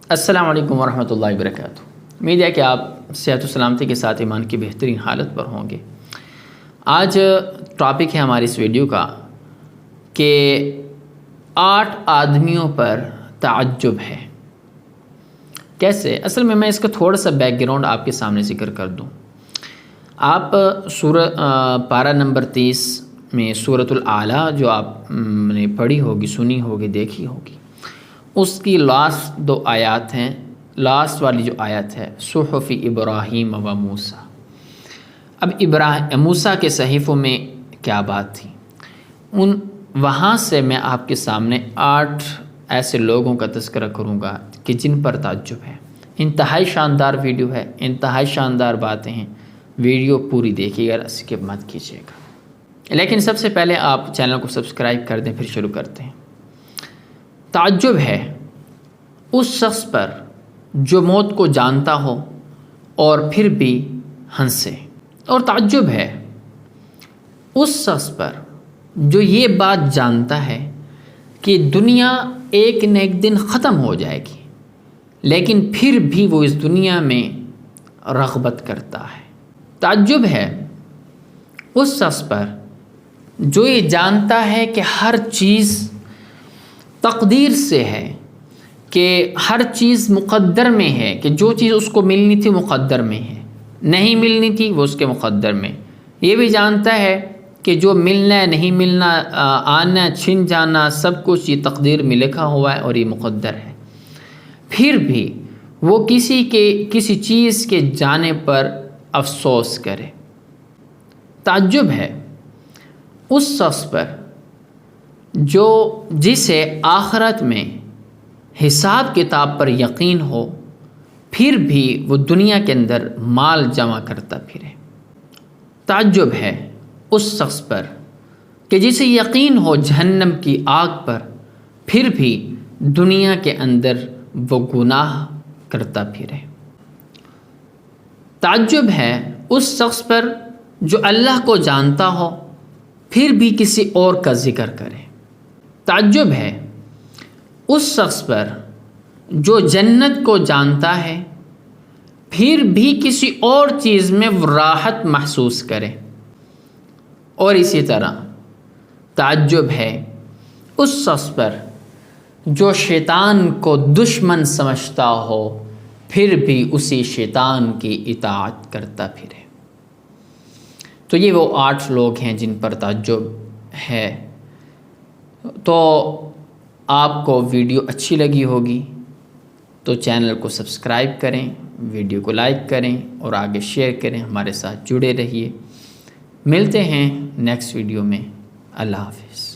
السلام علیکم ورحمۃ اللہ وبرکاتہ۔ امید ہے کہ آپ صحت و سلامتی کے ساتھ ایمان کی بہترین حالت پر ہوں گے۔ آج ٹاپک ہے ہماری اس ویڈیو کا کہ 8 آدمیوں پر تعجب ہے۔ کیسے؟ اصل میں اس کا تھوڑا سا بیک گراؤنڈ آپ کے سامنے ذکر کر دوں۔ آپ پارہ نمبر 30 میں سورۃ الاعلیٰ جو آپ نے پڑھی ہوگی، سنی ہوگی، دیکھی ہوگی، اس کی لاسٹ 2 آیات ہیں۔ لاسٹ والی جو آیت ہے صحف ابراہیم و موسیٰ۔ اب موسیٰ کے صحیفوں میں کیا بات تھی، وہاں سے میں آپ کے سامنے 8 ایسے لوگوں کا تذکرہ کروں گا کہ جن پر تعجب ہے۔ انتہائی شاندار ویڈیو ہے، انتہائی شاندار باتیں ہیں، ویڈیو پوری دیکھیے گا، اسکپ مت کیجیے گا۔ لیکن سب سے پہلے آپ چینل کو سبسکرائب کر دیں، پھر شروع کرتے ہیں۔ تعجب ہے اس شخص پر جو موت کو جانتا ہو اور پھر بھی ہنسے، اور تعجب ہے اس شخص پر جو یہ بات جانتا ہے کہ دنیا ایک نہ ایک دن ختم ہو جائے گی، لیکن پھر بھی وہ اس دنیا میں رغبت کرتا ہے۔ تعجب ہے اس شخص پر جو یہ جانتا ہے کہ ہر چیز تقدیر سے ہے، کہ ہر چیز مقدر میں ہے، کہ جو چیز اس کو ملنی تھی مقدر میں ہے، نہیں ملنی تھی وہ اس کے مقدر میں۔ یہ بھی جانتا ہے کہ جو ملنا ہے، نہیں ملنا، آنا، چھن جانا، سب کچھ یہ تقدیر میں لکھا ہوا ہے اور یہ مقدر ہے۔ پھر بھی وہ کسی چیز کے جانے پر افسوس کرے۔ تعجب ہے اس شخص پر جسے آخرت میں حساب کتاب پر یقین ہو، پھر بھی وہ دنیا کے اندر مال جمع کرتا پھرے۔ تعجب ہے اس شخص پر کہ جسے یقین ہو جہنم کی آگ پر، پھر بھی دنیا کے اندر وہ گناہ کرتا پھرے۔ تعجب ہے اس شخص پر جو اللہ کو جانتا ہو، پھر بھی کسی اور کا ذکر کرے۔ تعجب ہے اس شخص پر جو جنت کو جانتا ہے، پھر بھی کسی اور چیز میں راحت محسوس کرے۔ اور اسی طرح تعجب ہے اس شخص پر جو شیطان کو دشمن سمجھتا ہو، پھر بھی اسی شیطان کی اطاعت کرتا پھرے۔ تو یہ وہ 8 لوگ ہیں جن پر تعجب ہے۔ تو آپ کو ویڈیو اچھی لگی ہوگی تو چینل کو سبسکرائب کریں، ویڈیو کو لائک کریں اور آگے شیئر کریں، ہمارے ساتھ جڑے رہیے۔ ملتے ہیں نیکسٹ ویڈیو میں۔ اللہ حافظ۔